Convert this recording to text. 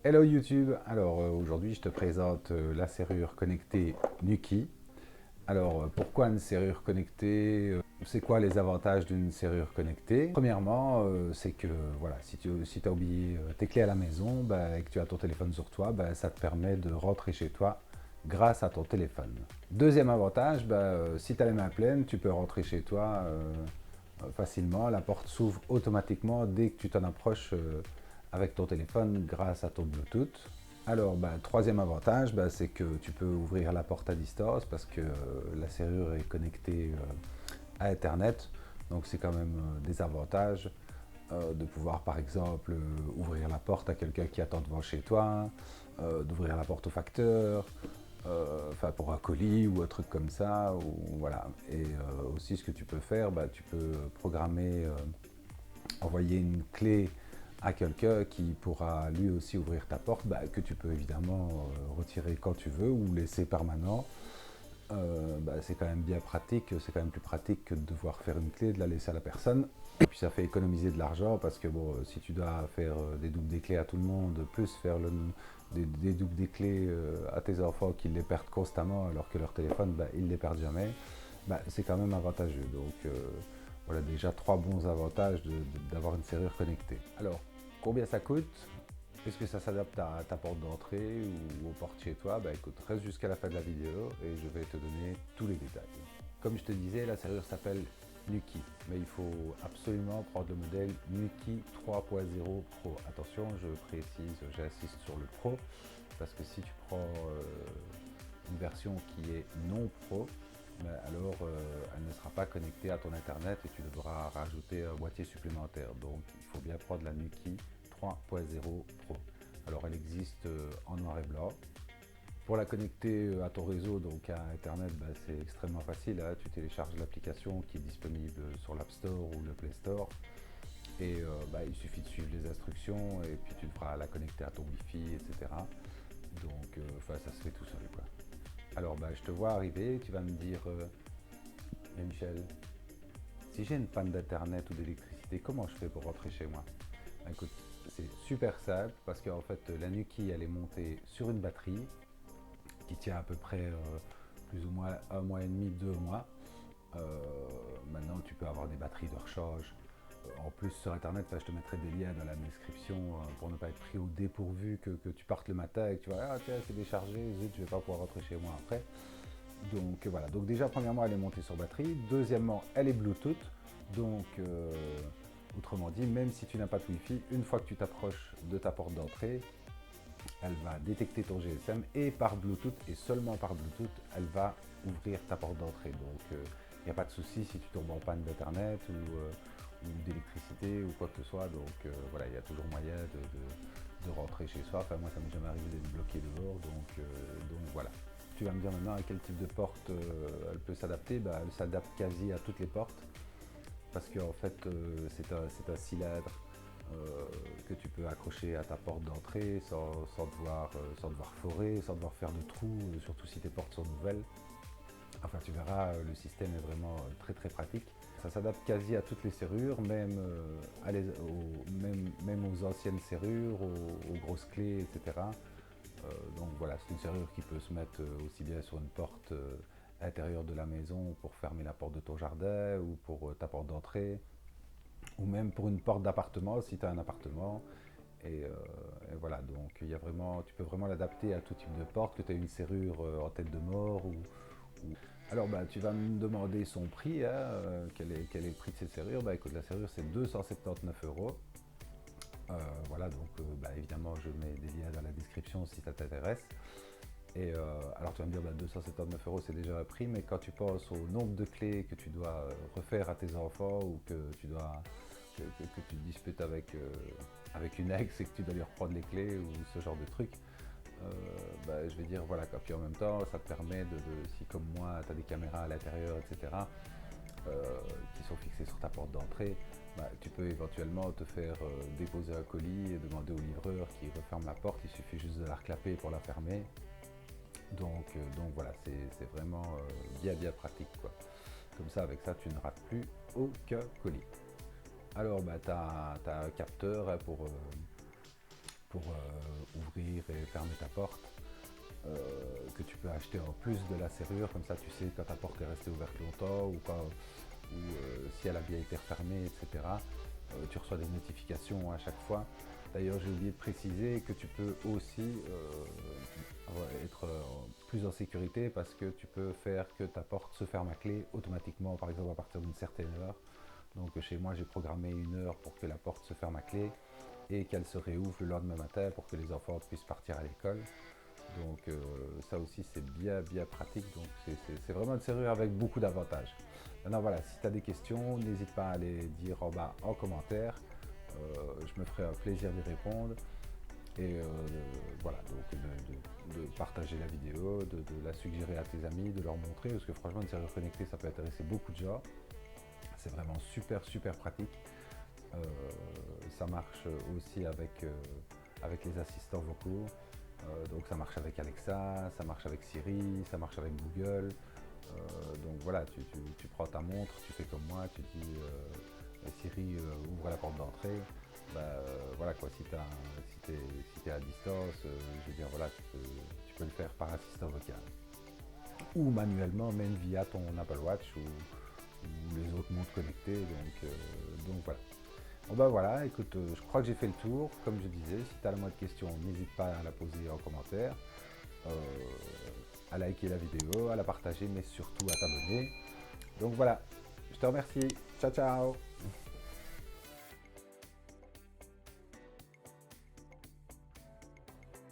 Hello YouTube, alors aujourd'hui je te présente la serrure connectée Nuki. Alors pourquoi une serrure connectée? C'est quoi les avantages d'une serrure connectée? Premièrement, c'est que voilà, si tu as oublié tes clés à la maison et que tu as ton téléphone sur toi, ça te permet de rentrer chez toi grâce à ton téléphone. Deuxième avantage, si tu as les mains pleines, tu peux rentrer chez toi facilement. La porte s'ouvre automatiquement dès que tu t'en approches avec ton téléphone grâce à ton Bluetooth. Alors, troisième avantage, c'est que tu peux ouvrir la porte à distance parce que la serrure est connectée à Internet. Donc, c'est quand même des avantages de pouvoir, par exemple, ouvrir la porte à quelqu'un qui attend devant chez toi, d'ouvrir la porte au facteur, enfin pour un colis ou un truc comme ça. Ou, voilà. Et aussi, ce que tu peux faire, tu peux programmer, envoyer une clé à quelqu'un qui pourra lui aussi ouvrir ta porte, que tu peux évidemment retirer quand tu veux ou laisser permanent. C'est quand même bien pratique, c'est quand même plus pratique que de devoir faire une clé, de la laisser à la personne. Et puis ça fait économiser de l'argent parce que bon, si tu dois faire des doubles des clés à tout le monde, plus faire des doubles des clés à tes enfants qui les perdent constamment alors que leur téléphone, ils ne les perdent jamais, c'est quand même avantageux. Donc voilà déjà trois bons avantages d'avoir une serrure connectée. Alors, combien ça coûte? Est-ce que ça s'adapte à ta porte d'entrée ou aux portes chez toi? Écoute, reste jusqu'à la fin de la vidéo et je vais te donner tous les détails. Comme je te disais, la serrure s'appelle Nuki, mais il faut absolument prendre le modèle Nuki 3.0 Pro. Attention, je précise, j'insiste sur le Pro, parce que si tu prends une version qui est non Pro, alors elle ne sera pas connectée à ton internet et tu devras rajouter un boîtier supplémentaire. Donc il faut bien prendre la Nuki 3.0 Pro. Alors elle existe en noir et blanc. Pour la connecter à ton réseau, donc à internet, c'est extrêmement facile, hein. Tu télécharges l'application qui est disponible sur l'App Store ou le Play Store. Et il suffit de suivre les instructions et puis tu devras la connecter à ton Wi-Fi, etc. Donc ça se fait tout seul, quoi. Alors je te vois arriver, tu vas me dire, mais Michel, si j'ai une panne d'internet ou d'électricité, comment je fais pour rentrer chez moi? Écoute, c'est super simple parce qu'en fait la Nuki elle est montée sur une batterie qui tient à peu près plus ou moins un mois et demi, 2 mois. Euh, Maintenant tu peux avoir des batteries de recharge. En plus sur internet, je te mettrai des liens dans la description pour ne pas être pris au dépourvu que tu partes le matin et que tu vois ah tiens c'est déchargé, zut je vais pas pouvoir rentrer chez moi après. Donc voilà, donc déjà premièrement elle est montée sur batterie, deuxièmement elle est Bluetooth, donc autrement dit même si tu n'as pas de Wi-Fi, une fois que tu t'approches de ta porte d'entrée, elle va détecter ton GSM et par Bluetooth et seulement par Bluetooth elle va ouvrir ta porte d'entrée. Donc il n'y a pas de souci si tu tombes en panne d'internet ou d'électricité ou quoi que ce soit. Donc voilà, il y a toujours moyen de rentrer chez soi. Enfin moi ça m'est jamais arrivé d'être bloqué dehors, donc voilà. Tu vas me dire maintenant à quel type de porte elle peut s'adapter. Elle s'adapte quasi à toutes les portes parce qu'en fait c'est un cylindre que tu peux accrocher à ta porte d'entrée sans devoir forer, sans devoir faire de trous, surtout si tes portes sont nouvelles. Enfin, tu verras, le système est vraiment très très pratique. Ça s'adapte quasi à toutes les serrures, même aux anciennes serrures, aux grosses clés, etc. Donc voilà, c'est une serrure qui peut se mettre aussi bien sur une porte à l'intérieur de la maison pour fermer la porte de ton jardin ou pour ta porte d'entrée, ou même pour une porte d'appartement si tu as un appartement. Et voilà, donc tu peux vraiment l'adapter à tout type de porte, que tu aies une serrure en tête de mort ou... Alors tu vas me demander son prix, hein, quel est le prix de cette serrure? Écoute, la serrure c'est 279 euros. Voilà, donc évidemment je mets des liens dans la description si ça t'intéresse. Et alors tu vas me dire 279 euros c'est déjà un prix, mais quand tu penses au nombre de clés que tu dois refaire à tes enfants ou que tu te disputes avec une ex et que tu dois lui reprendre les clés ou ce genre de truc, je vais dire voilà quoi. Puis en même temps ça te permet si comme moi tu as des caméras à l'intérieur, etc., qui sont fixées sur ta porte d'entrée, tu peux éventuellement te faire déposer un colis et demander au livreur qui referme la porte, il suffit juste de la reclaper pour la fermer. Donc voilà, c'est vraiment bien bien pratique, quoi. Comme ça, avec ça, tu ne rates plus aucun colis. Alors, tu as un capteur, hein, pour ouvrir et fermer ta porte, que tu peux acheter en plus de la serrure, comme ça tu sais quand ta porte est restée ouverte longtemps ou, si elle a bien été refermée, etc. Tu reçois des notifications à chaque fois. D'ailleurs, j'ai oublié de préciser que tu peux aussi être plus en sécurité parce que tu peux faire que ta porte se ferme à clé automatiquement, par exemple à partir d'une certaine heure. Donc chez moi, j'ai programmé une heure pour que la porte se ferme à clé et qu'elle se réouvre le lendemain matin pour que les enfants puissent partir à l'école. Donc ça aussi, c'est bien pratique. Donc c'est vraiment une serrure avec beaucoup d'avantages. Maintenant voilà, si tu as des questions, n'hésite pas à les dire en bas en commentaire. Je me ferai un plaisir d'y répondre. Et voilà, donc de partager la vidéo, de la suggérer à tes amis, de leur montrer, parce que franchement, une serrure connectée, ça peut intéresser beaucoup de gens. C'est vraiment super pratique. Ça marche aussi avec les assistants vocaux. Donc ça marche avec Alexa, ça marche avec Siri, ça marche avec Google. Donc voilà, tu prends ta montre, tu fais comme moi, tu dis Siri ouvre la porte d'entrée. Voilà quoi, si t'es à distance, je veux dire voilà, tu peux le faire par assistant vocal. Ou manuellement, même via ton Apple Watch ou les autres montres connectées, donc voilà. Bon voilà, écoute, je crois que j'ai fait le tour. Comme je disais, si tu as la moindre question, n'hésite pas à la poser en commentaire, à liker la vidéo, à la partager, mais surtout à t'abonner. Donc voilà, je te remercie. Ciao ciao.